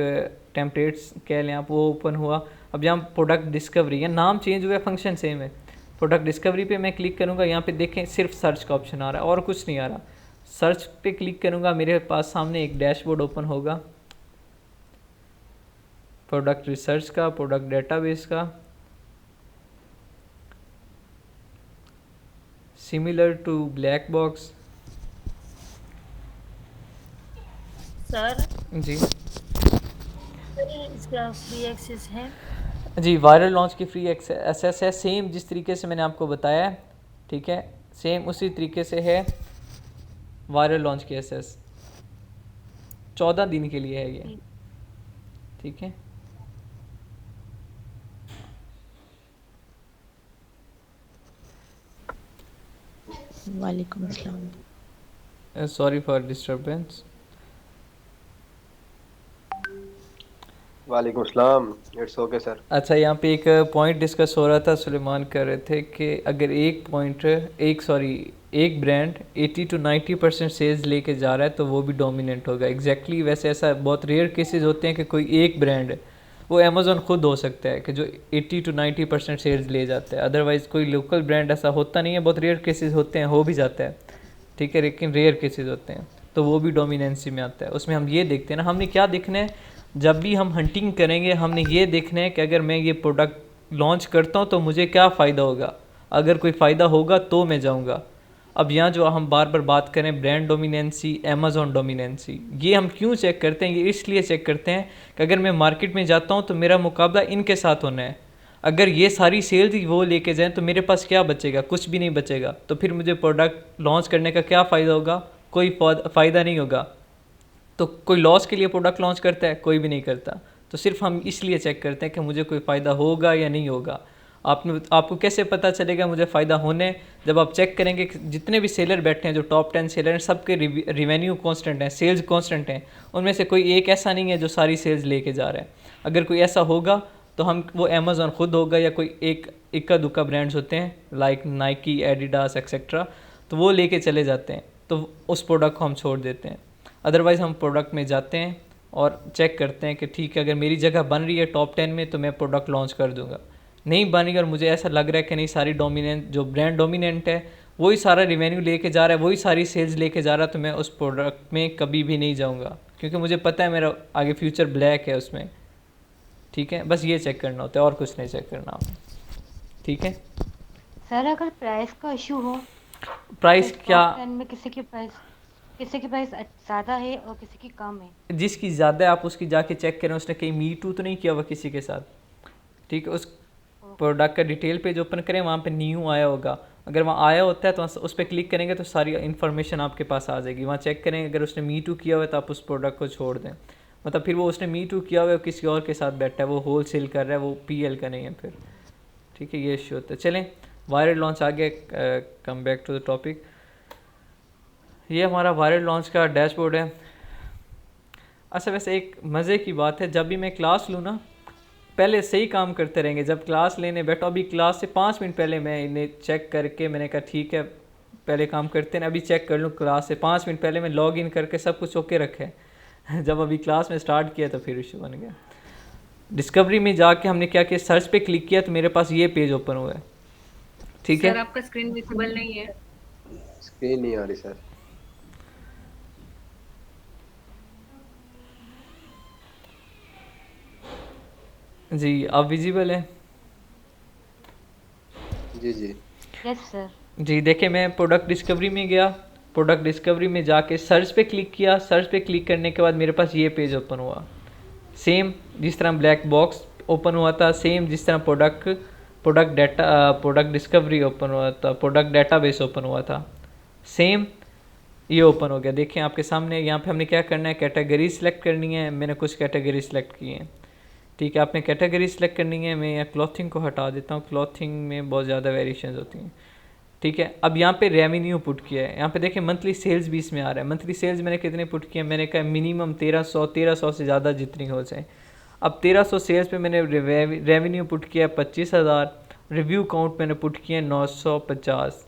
Speaker 1: टेम्पलेट्स कह लें आप, वो ओपन हुआ। अब यहाँ प्रोडक्ट डिस्कवरी, या नाम चेंज हुआ, फंक्शन सेम है। प्रोडक्ट डिस्कवरी पे मैं क्लिक करूँगा, यहाँ पे देखें सिर्फ सर्च का ऑप्शन आ रहा है और कुछ नहीं आ रहा। सर्च पे क्लिक करूँगा, मेरे पास सामने एक डैशबोर्ड ओपन होगा प्रोडक्ट रिसर्च का, प्रोडक्ट डेटाबेस का, similar to black box.
Speaker 5: Sir
Speaker 1: जी
Speaker 6: इसका फ्री एक्सेस है?
Speaker 1: जी, वायरल लॉन्च की फ्री एक्सेस है, सेम जिस तरीके से मैंने आपको बताया है, ठीक है, सेम उसी तरीके से है वायरल लॉन्च की एक्सेस। 14 दिन के लिए है ये, ठीक है।
Speaker 5: वालेकुम अस्सलाम।
Speaker 1: Sorry for disturbance.
Speaker 2: वालेकुम सलाम। It's okay sir.
Speaker 1: अच्छा, यहाँ पे एक पॉइंट डिस्कस हो रहा था, सुलेमान कर रहे थे कि अगर एक ब्रांड 80 to 90% सेल्स लेके जा रहा है तो वो भी डोमिनेंट होगा। एग्जैक्टली वैसे ऐसा बहुत रेयर केसेस होते हैं कि कोई एक ब्रांड, वो अमेज़ॉन खुद हो सकता है कि जो 80 to 90% सेल्स ले जाता है, अदरवाइज़ कोई लोकल ब्रांड ऐसा होता नहीं है। बहुत रेयर केसेस होते हैं, हो भी जाता है, ठीक है, लेकिन रेयर केसेस होते हैं तो वो भी डोमिनेंसी में आता है। उसमें हम ये देखते हैं ना, हमने क्या देखना है जब भी हम हंटिंग करेंगे, हमने ये देखना है कि अगर मैं ये प्रोडक्ट लॉन्च करता हूँ तो मुझे क्या फ़ायदा होगा। अगर कोई फ़ायदा होगा तो मैं जाऊँगा। अब यहाँ जो हम बार बार बात करें ब्रांड डोमिनेंसी, अमेज़ॉन डोमिनेंसी, ये हम क्यों चेक करते हैं? ये इसलिए चेक करते हैं कि अगर मैं मार्केट में जाता हूँ तो मेरा मुकाबला इनके साथ होना है। अगर ये सारी सेल्स ही वो लेके जाएं तो मेरे पास क्या बचेगा? कुछ भी नहीं बचेगा। तो फिर मुझे प्रोडक्ट लॉन्च करने का क्या फ़ायदा होगा? कोई फ़ायदा नहीं होगा। तो कोई लॉस के लिए प्रोडक्ट लॉन्च करता है? कोई भी नहीं करता। तो सिर्फ हम इसलिए चेक करते हैं कि मुझे कोई फ़ायदा होगा या नहीं होगा। आपको कैसे पता चलेगा मुझे फ़ायदा होने? जब आप चेक करेंगे कि जितने भी सेलर बैठे हैं, जो टॉप 10 सेलर हैं, सबके रिवेन्यू कांस्टेंट हैं, सेल्स कांस्टेंट हैं। उनमें से कोई एक ऐसा नहीं है जो सारी सेल्स लेके जा रहा है। अगर कोई ऐसा होगा तो हम वो अमेज़ॉन खुद होगा या कोई एक इक्का दुक्का ब्रांड्स होते हैं लाइक नाइकी, एडिडास एक्सेट्रा, तो वो लेके चले जाते हैं, तो उस प्रोडक्ट को हम छोड़ देते हैं। अदरवाइज़ हम प्रोडक्ट में जाते हैं और चेक करते हैं कि ठीक है, अगर मेरी जगह बन रही है टॉप 10 में तो मैं प्रोडक्ट लॉन्च कर दूंगा। नहीं बन रही और मुझे ऐसा लग रहा है कि नहीं, सारी डोमिनेंट जो ब्रांड डोमिनेंट है वही सारा रिवेन्यू लेके जा रहा है, वही सारी सेल्स लेके जा रहा है, तो मैं उस प्रोडक्ट में कभी भी नहीं जाऊँगा, क्योंकि मुझे पता है मेरा आगे फ्यूचर ब्लैक है उसमें। ठीक है, बस ये चेक करना होता है और कुछ नहीं चेक करना आपने। ठीक है
Speaker 3: सर, अगर प्राइस का इशू हो,
Speaker 1: प्राइस क्या?
Speaker 3: टॉप 10 में किसी की प्राइस ज़्यादा है और किसी की कम है।
Speaker 1: जिसकी ज़्यादा है आप उसकी जाके चेक करें, उसने कहीं मी टू तो नहीं किया हुआ किसी के साथ। ठीक है, उस प्रोडक्ट का डिटेल पेज ओपन करें, वहाँ पे न्यू आया होगा। अगर वहाँ आया होता है तो उस पर क्लिक करेंगे तो सारी इन्फॉर्मेशन आपके पास आ जाएगी। वहाँ चेक करें, अगर उसने मी टू किया हुआ है तो आप उस प्रोडक्ट को छोड़ दें। मतलब फिर वो उसने मी टू किया हुआ है, किसी और के साथ बैठा है, वो होल सेल कर रहा है, वो PL का नहीं है फिर। ठीक है, ये इशू होता है। चलें, वायरल लॉन्च आ गया, come back to the topic. ये हमारा वायरल लॉन्च का डैशबोर्ड है। अच्छा, वैसे एक मज़े की बात है, जब भी मैं क्लास लूँ ना, पहले सही काम करते रहेंगे। जब क्लास लेने बैठो, अभी क्लास से 5 मिनट पहले मैं इन्हें चेक करके मैंने कहा ठीक है पहले काम करते हैं, अभी चेक कर लूँ। क्लास से 5 मिनट पहले मैं लॉग इन करके सब कुछ ओके रखे। जब अभी क्लास में स्टार्ट किया तो फिर इशू बन गया। डिस्कवरी में जाके हमने क्या किया, सर्च पे क्लिक किया तो मेरे पास ये पेज ओपन हुआ है। ठीक है,
Speaker 6: सर आपका स्क्रीन विजिबल नहीं है।
Speaker 2: स्क्रीन नहीं आ रही सर।
Speaker 1: जी अब विजिबल है।
Speaker 2: जी जी।
Speaker 3: Yes sir.
Speaker 1: जी देखिए, मैं प्रोडक्ट डिस्कवरी में गया, प्रोडक्ट डिस्कवरी में जाके सर्च पे क्लिक किया। सर्च पे क्लिक करने के बाद मेरे पास ये पेज ओपन हुआ, सेम जिस तरह ब्लैक बॉक्स ओपन हुआ था, सेम जिस तरह प्रोडक्ट डिस्कवरी ओपन हुआ था, प्रोडक्ट डेटाबेस ओपन हुआ था, सेम ये ओपन हो गया। देखें आपके सामने, यहाँ पे हमने क्या करना है, कैटेगरी सेलेक्ट करनी है। मैंने कुछ कैटेगरी सेलेक्ट की हैं। ठीक है, आपने कैटेगरी सेलेक्ट करनी है। मैं यहाँ क्लॉथिंग को हटा देता हूँ, क्लॉथिंग में बहुत ज़्यादा वेरिएशन होती हैं। ठीक है, अब यहाँ पे रेवेन्यू पुट किया है। यहाँ पे देखें मंथली सेल्स भी इसमें आ रहा है। मंथली सेल्स मैंने कितने पुट किए? मैंने कहा मिनिमम 1300 से ज़्यादा जितनी हो जाए। अब 1300 सेल्स पे मैंने रेवेन्यू पुट किया 25,000। रिव्यू काउंट मैंने पुट किया 950।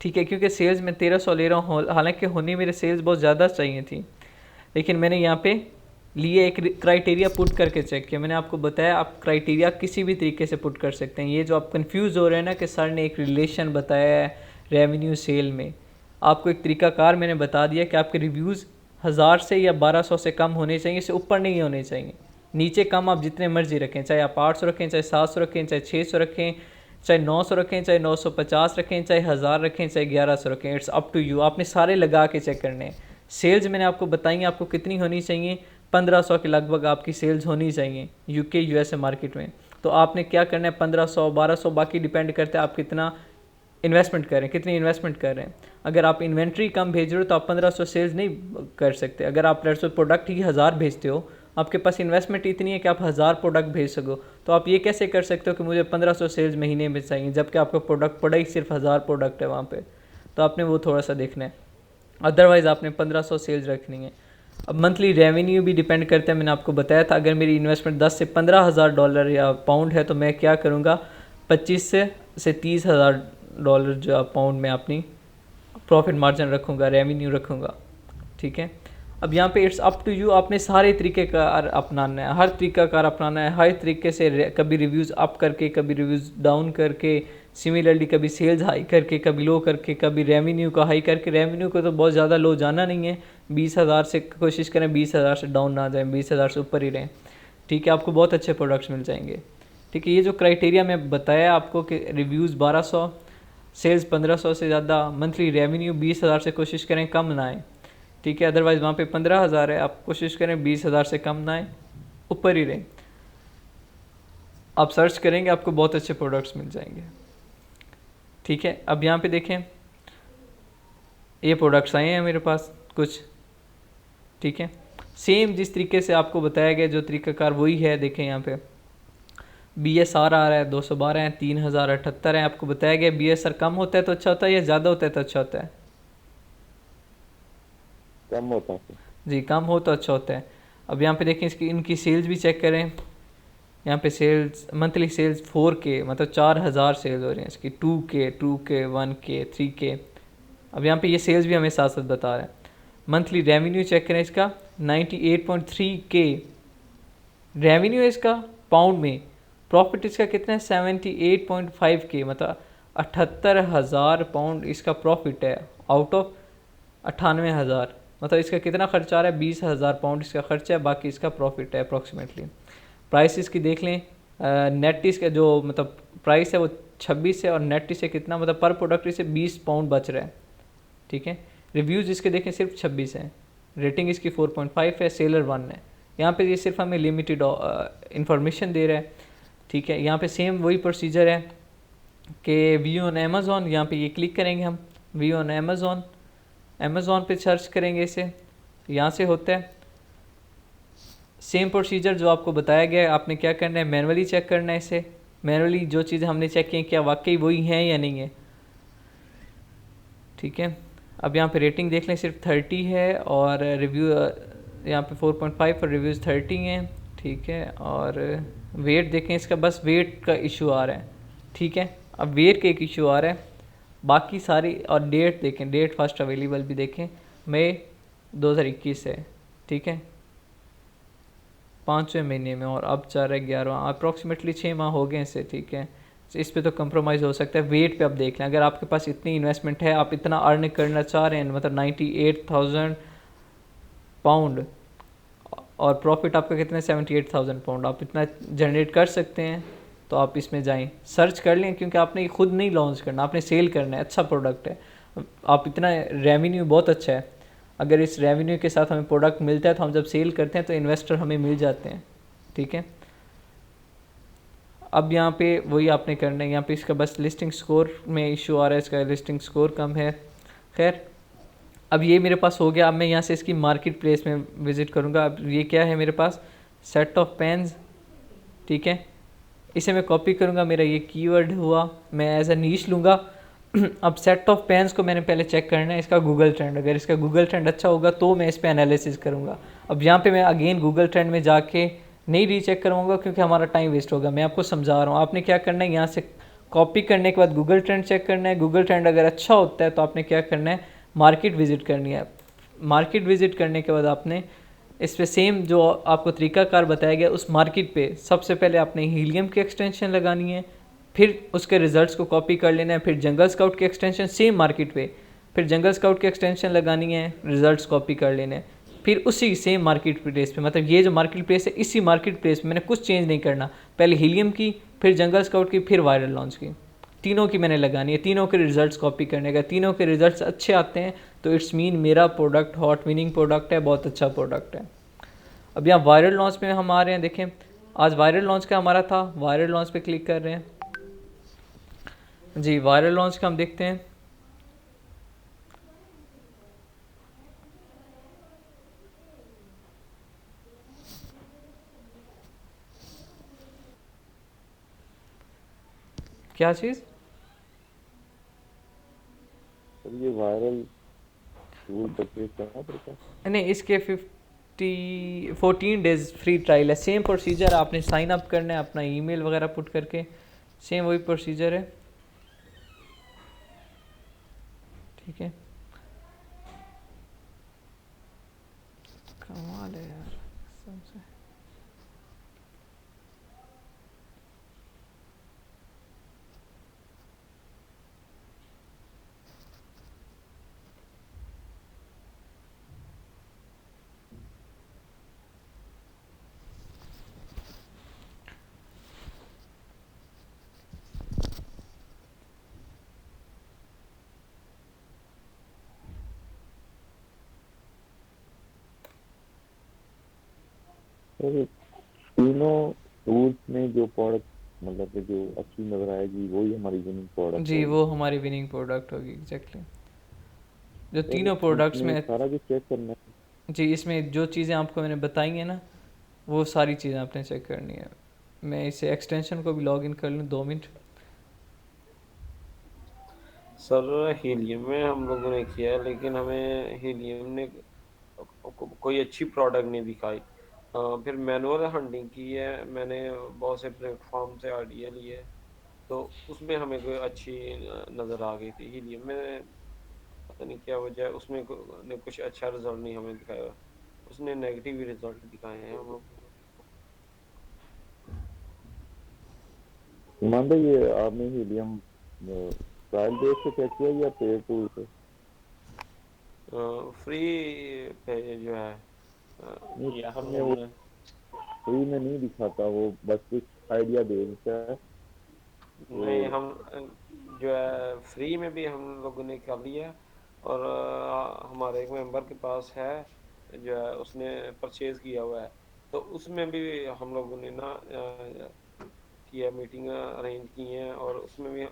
Speaker 1: ठीक है, क्योंकि सेल्स में 1300 ले रहा हूँ, हालांकि होनी मेरे सेल्स बहुत ज़्यादा चाहिए थी, लेकिन मैंने यहाँ पे लिए एक क्राइटेरिया पुट करके चेक किया। मैंने आपको बताया आप क्राइटेरिया किसी भी तरीके से पुट कर सकते हैं। ये जो आप कंफ्यूज हो रहे हैं ना कि सर ने एक रिलेशन बताया है रेवेन्यू सेल में, आपको एक तरीकाकार मैंने बता दिया कि आपके रिव्यूज़ 1000 से या 1200 से कम होने चाहिए, इससे ऊपर नहीं होने चाहिए। नीचे कम आप जितने मर्जी रखें, चाहे आप 800 रखें, चाहे 700 रखें, चाहे 600 रखें, चाहे 900 रखें, चाहे 950 रखें, चाहे 1000 रखें, चाहे 1100 रखें, इट्स अप टू यू। आपने सारे लगा के चेक करने हैं, सेल्स मैंने आपको बताई आपको कितनी होनी चाहिए, 1500 के लगभग आपकी सेल्स होनी चाहिए यूके यूएसए मार्केट में। तो आपने क्या करना है, 1500 1200 बाकी डिपेंड करता है आप कितना इन्वेस्टमेंट कर रहे हैं, कितनी इन्वेस्टमेंट कर रहे हैं। अगर आप इन्वेंट्री कम भेज रहे हो तो आप 1500 सेल्स नहीं कर सकते। अगर आप लेट्स से प्रोडक्ट ही 1000 भेजते हो, आपके पास इन्वेस्टमेंट इतनी है कि आप 1000 प्रोडक्ट भेज सको, तो आप ये कैसे कर सकते हो कि मुझे 1500 सेल्स महीने में चाहिए, जबकि आपका प्रोडक्ट पड़ा ही सिर्फ 1000 प्रोडक्ट है वहाँ पे। तो आपने वो थोड़ा सा देखना है, अदरवाइज़ आपने 1500 सेल्स रखनी है। अब मंथली रेवेन्यू भी डिपेंड करता है, मैंने आपको बताया था। अगर मेरी इन्वेस्टमेंट 10 से 15,000 डॉलर या पाउंड है तो मैं क्या करूँगा, 25 से 30,000 डॉलर जो पाउंड में अपनी प्रॉफिट मार्जिन रखूँगा, रेवेन्यू रखूँगा। ठीक है, अब यहाँ पे इट्स अप टू यू, आपने सारे तरीक़ेकार अपनाना है, हर तरीक़ाकार अपनाना है, हर तरीके से कभी रिव्यूज़ अप करके, कभी रिव्यूज़ डाउन करके, सिमिलरली कभी सेल्स हाई करके, कभी लो करके, कभी रेवेन्यू को हाई करके। रेवेन्यू को तो बहुत ज़्यादा लो जाना नहीं है, 20,000 से कोशिश करें 20,000 से डाउन ना जाएं, 20,000 से ऊपर ही रहें। ठीक है, आपको बहुत अच्छे प्रोडक्ट्स मिल जाएंगे। ठीक है, ये जो क्राइटेरिया मैं बताया आपको कि रिव्यूज़ 1200, सेल्स 1500 से ज़्यादा, मंथली रेवेन्यू 20,000 से कोशिश करें कम ना आए। ठीक है, अदरवाइज़ वहाँ पे 15,000 है, आप कोशिश करें 20,000 से कम ना आए, ऊपर ही रहें। आप सर्च करेंगे आपको बहुत अच्छे प्रोडक्ट्स मिल जाएंगे। ठीक है, अब यहाँ पे देखें ये प्रोडक्ट्स आए हैं मेरे पास कुछ। ठीक है, सेम जिस तरीके से आपको बताया गया जो तरीक़ाकार वही है। देखें यहाँ पे BSR आ रहा है 212 है, 3078 है। आपको बताया गया BSR कम होता है तो अच्छा होता है या ज़्यादा होता है तो अच्छा होता है?
Speaker 7: कम होता है
Speaker 1: जी, कम हो तो अच्छा होता है। अब यहाँ पे देखें इसकी इनकी सेल्स भी चेक करें। यहाँ पे सेल्स मंथली सेल्स 4K मतलब 4000 सेल्स हो रही हैं इसकी, 2K 1K 3K। अब यहाँ पे ये सेल्स भी हमें साथ साथ बता रहा है। मंथली रेवेन्यू चेक करें इसका 98.3K रेवेन्यू है इसका पाउंड में। प्रॉफिट इसका कितना है 78.5K मतलब 78,000 पाउंड इसका प्रॉफिट है आउट ऑफ 98,000। मतलब इसका कितना खर्चा आ रहा है 20,000 पाउंड इसका खर्चा है, बाकी इसका प्रॉफिट है अप्रॉक्सीमेटली। प्राइस इसकी देख लें, नेट इसका जो मतलब प्राइस है वो 26 है और नेट इससे कितना मतलब पर प्रोडक्ट इसे 20 पाउंड बच रहा है। ठीक है, रिव्यूज़ इसके देखें सिर्फ 26 हैं, रेटिंग इसकी 4.5 है, सेलर 1 है। यहाँ पे ये सिर्फ हमें लिमिटेड इंफॉर्मेशन दे रहा है। ठीक है, यहाँ पे सेम वही प्रोसीजर है कि व्यू ऑन अमेज़ॉन, यहाँ पे ये क्लिक करेंगे हम व्यू ऑन अमेज़ॉन पे सर्च करेंगे इसे, यहाँ से होता है सेम प्रोसीजर जो आपको बताया गया है। आपने क्या करना है, मैनुअली चेक करना है इसे, मैनुअली जो चीज़ें हमने चेक की क्या वाकई वही हैं या नहीं है। ठीक है, अब यहाँ पे रेटिंग देख लें सिर्फ 30 है और रिव्यू यहाँ पे 4.5 और रिव्यूज़ 30 हैं। ठीक है, और वेट देखें इसका बस वेट का इशू आ रहा है। ठीक है, अब वेट का एक इशू आ रहा है, बाकी सारी और डेट देखें, डेट फर्स्ट अवेलेबल भी देखें मई 2021 है। ठीक है, 5वें महीने में और अब चल रहा है 11वां, अप्रॉक्सीमेटली 6 माह हो गए इसे। ठीक है, इस पे तो कंप्रोमाइज़ हो सकता है। वेट पे आप देख लें, अगर आपके पास इतनी इन्वेस्टमेंट है, आप इतना अर्न करना चाह रहे हैं मतलब 98,000 पाउंड और प्रॉफिट आपका कितना है 78,000 पाउंड, आप इतना जनरेट कर सकते हैं तो आप इसमें जाएं, सर्च कर लें, क्योंकि आपने ये खुद नहीं लॉन्च करना, आपने सेल करना है। अच्छा प्रोडक्ट है, आप इतना रेवेन्यू बहुत अच्छा है। अगर इस रेवेन्यू के साथ हमें प्रोडक्ट मिलता है तो हम जब सेल करते हैं तो इन्वेस्टर हमें मिल जाते हैं। ठीक है, अब यहाँ पे वही आपने करना है। यहाँ पे इसका बस लिस्टिंग स्कोर में इशू आ रहा है, इसका लिस्टिंग स्कोर कम है। खैर, अब ये मेरे पास हो गया। अब मैं यहाँ से इसकी मार्केट प्लेस में विज़िट करूँगा। अब ये क्या है मेरे पास, सेट ऑफ पेन्स। ठीक है, इसे मैं कॉपी करूँगा, मेरा ये कीवर्ड हुआ, मैं एज अ नीश लूँगा। अब सेट ऑफ पेन्स को मैंने पहले चेक करना है इसका गूगल ट्रेंड, अगर इसका गूगल ट्रेंड अच्छा होगा तो मैं इस पर एनालिसिस करूँगा। अब यहाँ पे मैं अगेन गूगल ट्रेंड में जाके नहीं रीचेक करूँगा क्योंकि हमारा टाइम वेस्ट होगा। मैं आपको समझा रहा हूँ, आपने क्या करना है, यहाँ से कॉपी करने के बाद गूगल ट्रेंड चेक करना है। गूगल ट्रेंड अगर अच्छा होता है तो आपने क्या करना है, मार्केट विज़िट करनी है। मार्केट विज़िट करने के बाद आपने इस पर सेम जो आपको तरीक़ाकार बताया गया उस मार्केट पे सबसे पहले आपने हीलियम की एक्सटेंशन लगानी है, फिर उसके रिजल्ट्स को कॉपी कर लेना है, फिर जंगल स्काउट की एक्सटेंशन सेम मार्केट पे, फिर जंगल स्काउट की एक्सटेंशन लगानी है, रिजल्ट्स कॉपी कर लेने हैं, फिर उसी सेम मार्केट प्लेस पे, मतलब ये जो मार्केट प्लेस है इसी मार्केट प्लेस पे मैंने कुछ चेंज नहीं करना, पहले हीलियम की, फिर जंगल स्काउट की, फिर वायरल लॉन्च की। तीनों की मैंने लगानी है, तीनों के रिजल्ट्स कॉपी करने का, तीनों के रिजल्ट्स अच्छे आते हैं तो इट्स मीन मेरा प्रोडक्ट हॉट विनिंग प्रोडक्ट है, बहुत अच्छा प्रोडक्ट है। अब यहाँ वायरल लॉन्च में हम आ रहे हैं, देखें आज वायरल लॉन्च का हमारा था, वायरल लॉन्च पे क्लिक कर रहे हैं जी। वायरल लॉन्च का हम देखते हैं, क्या चीज़
Speaker 7: सर ये वायरल टूल परचेज करना पड़ता है?
Speaker 1: नहीं, इसके 14 डेज फ्री ट्रायल है। सेम प्रोसीजर, आपने साइन अप करना है अपना ईमेल वगैरह पुट करके, सेम वही प्रोसीजर है, ठीक है। कमाल है यार सबसे।
Speaker 7: सर तीनों टूल्स में जो प्रोडक्ट मतलब कि जो अच्छी नजर आएगी वही हमारी विनिंग प्रोडक्ट
Speaker 1: जी
Speaker 7: होगी।
Speaker 1: वो हमारी विनिंग प्रोडक्ट होगी, एग्जैक्टली। जो
Speaker 7: सर
Speaker 1: तीनों प्रोडक्ट्स
Speaker 7: इसमें
Speaker 1: में
Speaker 7: सारा कुछ चेक करना है।
Speaker 1: जी, इसमें जो चीज़ें आपको मैंने बताई हैं ना, वो सारी चीज़ें आपने चेक करनी है। मैं इसे एक्सटेंशन को भी लॉग इन कर लूँ 2 मिनट।
Speaker 8: सर हीलियम में हम लोगों ने किया है, लेकिन हमें हीलियम ने कोई अच्छी प्रोडक्ट नहीं दिखाई। फिर मैनुअल हंटिंग की है मैंने, बहुत से प्लेटफॉर्म से आइडिया लिए, तो उसमें हमें कोई अच्छी नज़र आ गई थी। हीलियम में पता नहीं क्या वजह है, उसमें ने कुछ अच्छा रिजल्ट नहीं हमें दिखाया, उसने नेगेटिव ही रिजल्ट दिखाए हैं हम लोगों को।
Speaker 7: ईमान भाई ये आपने हीलियम ट्रायल बेस पे चेक किया या पेड टूल पे?
Speaker 8: फ्री पे जो है
Speaker 7: नहीं,
Speaker 8: किया हम
Speaker 7: हमने
Speaker 8: लोगों
Speaker 7: वो
Speaker 8: ने।
Speaker 7: फ्री में नहीं दिखाता, वो बस कुछ आइडिया दे देता है।
Speaker 8: नहीं, हम जो है फ्री में भी हम लोगों ने कर लिया, और हमारे एक मेंबर के पास है जो है उसने परचेज किया हुआ है, तो उसमें भी हम लोगों ने ना किया, मीटिंग अरेंज की हैं, और उसमें भी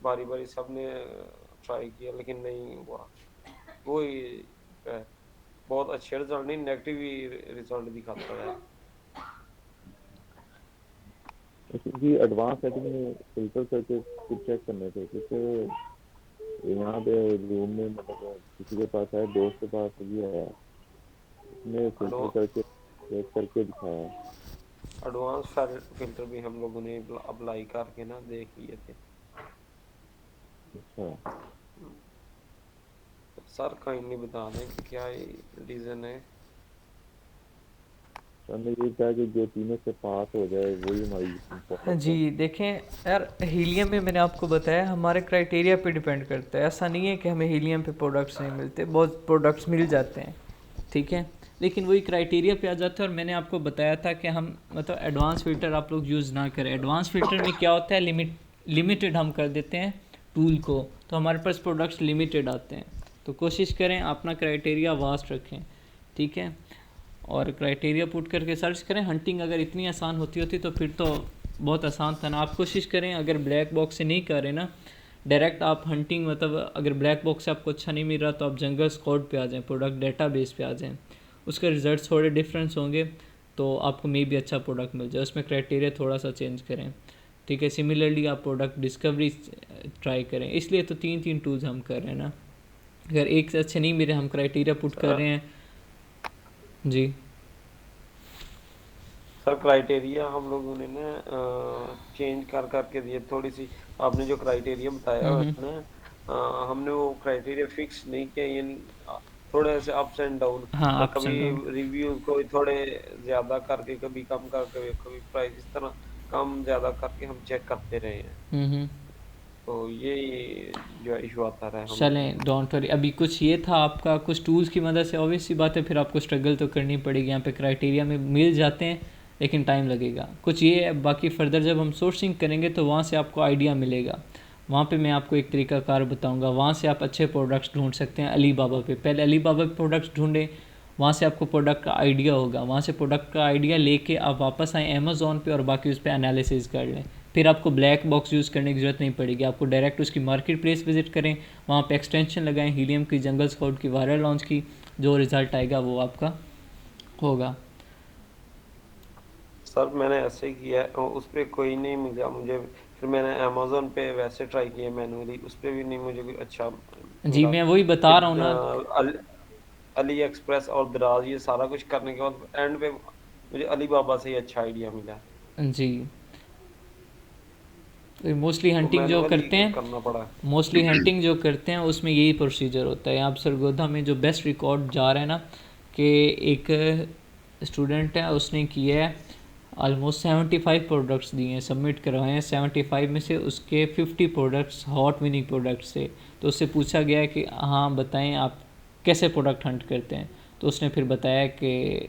Speaker 8: बारी बारी सब ने ट्राई किया, लेकिन नहीं हुआ। वही है, बहुत अच्छे रिजल्ट नहीं, नेगेटिव ही रिजल्ट दिखाता है।
Speaker 7: क्योंकि एडवांस सेटिंग में फिल्टर करके कुछ चेक करने थे, क्योंकि यहाँ पे रूम में मतलब किसी के पास है, दोस्त के पास भी है, उसने फिल्टर करके चेक करके दिखाया।
Speaker 8: एडवांस फिल्टर भी हम लोगों ने अप्लाई करके ना देख लिए थे।
Speaker 7: अच्छा
Speaker 8: सर काइंडली बता दें कि क्या रीज़न है।
Speaker 7: हमने ये कहा कि जो तीनों से पास हो जाए वही हमारी
Speaker 1: हाँ जी, देखें यार, हीलियम में मैंने आपको बताया हमारे क्राइटेरिया पे डिपेंड करता है। ऐसा नहीं है कि हमें हीलियम पे प्रोडक्ट्स नहीं मिलते, बहुत प्रोडक्ट्स मिल जाते हैं, ठीक है, लेकिन वही क्राइटेरिया पे आ जाता है। और मैंने आपको बताया था कि हम मतलब एडवांस फ़िल्टर आप लोग यूज़ ना करें। एडवांस फ़िल्टर में क्या होता है, लिमिटेड हम कर देते हैं टूल को, तो हमारे पास प्रोडक्ट्स लिमिटेड आते हैं। तो कोशिश करें अपना क्राइटेरिया वास्ट रखें, ठीक है, और क्राइटेरिया पुट करके सर्च करें। हंटिंग अगर इतनी आसान होती तो फिर तो बहुत आसान था ना। आप कोशिश करें, अगर ब्लैक बॉक्स से नहीं कर रहे ना, डायरेक्ट आप हंटिंग मतलब अगर ब्लैक बॉक्स से आपको अच्छा नहीं मिल रहा तो आप जंगल स्क्वाड पे आ जाएं, प्रोडक्ट डेटा बेस पे आ जाएं। उसके रिजल्ट्स थोड़े डिफरेंस होंगे तो आपको मे भी अच्छा प्रोडक्ट मिल जाए, उसमें क्राइटेरिया थोड़ा सा चेंज करें, ठीक है। सिमिलरली आप प्रोडक्ट डिस्कवरी ट्राई करें। इसलिए तो 3 टूल्स हम कर रहे हैं ना, अगर एक से अच्छे नहीं मिले हम क्राइटेरिया पुट कर रहे हैं जी।
Speaker 8: सर क्राइटेरिया हम लोगों ने ना चेंज कर करके दिए थोड़ी सी। आपने जो क्राइटेरिया बताया है ना, हमने वो क्राइटेरिया फिक्स नहीं किया, यानी थोड़े से अप्स एंड डाउन,
Speaker 1: हाँ, अप्स
Speaker 8: कभी
Speaker 1: एंड डाउन।
Speaker 8: रिव्यू को थोड़े ज़्यादा करके, कभी कम करके, कभी प्राइस, इस तरह कम ज़्यादा करके हम चेक करते रहे हैं। तो ये जो है इशू आता रहा है हम।
Speaker 1: चलें, डोंट वरी। अभी कुछ ये था आपका, कुछ टूल्स की मदद से ऑब्वियस सी बात है फिर आपको स्ट्रगल तो करनी पड़ेगी। यहाँ पे क्राइटेरिया में मिल जाते हैं लेकिन टाइम लगेगा। कुछ ये है, बाकी फर्दर जब हम सोर्सिंग करेंगे तो वहाँ से आपको आइडिया मिलेगा। वहाँ पे मैं आपको एक तरीकाकार बताऊंगा, वहाँ से आप अच्छे प्रोडक्ट्स ढूंढ सकते हैं। अली बाबा पे पहले अली बाबा पे प्रोडक्ट्स ढूंढें, वहाँ से आपको प्रोडक्ट का आइडिया होगा, वहाँ से प्रोडक्ट का आइडिया लेके आप वापस आएँ अमेज़ॉन पे और बाकी उस पर एनालिसिस कर लें। फिर आपको ब्लैक बॉक्स यूज़ करने की ज़रूरत नहीं पड़ेगी, आपको डायरेक्ट उसकी मार्केट प्लेस विज़िट करें, वहाँ पे एक्सटेंशन लगाएं, हीलियम की, जंगल स्काउट की, वायरल लॉन्च की, जो रिज़ल्ट आएगा वो आपका होगा।
Speaker 8: सर मैंने ऐसे ही किया है और उस पर कोई नहीं मिला मुझे, फिर मैंने अमेज़ोन पे वैसे ट्राई किया मैनुअली, उस पर भी नहीं मुझे कोई अच्छा
Speaker 1: जी
Speaker 8: मिला।
Speaker 1: मैं वही बता
Speaker 8: फिर
Speaker 1: रहा हूँ ना।
Speaker 8: अली एक्सप्रेस और दराज ये सारा कुछ करने के बाद एंड पे मुझे अली बाबा से ही अच्छा आइडिया मिला,
Speaker 1: जी मोस्टली
Speaker 8: तो
Speaker 1: हंटिंग जो
Speaker 8: मैनुअली
Speaker 1: करते हैं,
Speaker 8: करना पड़ा।
Speaker 1: मोस्टली हंटिंग जो करते हैं उसमें यही प्रोसीजर होता है। आप सरगोधा में जो बेस्ट रिकॉर्ड जा रहा है ना, कि एक स्टूडेंट है उसने किया है ऑलमोस्ट 75 प्रोडक्ट्स दिए हैं, सबमिट करवाए हैं, 75 में से उसके 50 प्रोडक्ट्स हॉट विनिंग प्रोडक्ट्स थे। तो उससे पूछा गया कि हाँ बताएं आप कैसे प्रोडक्ट हंट करते हैं, तो उसने फिर बताया कि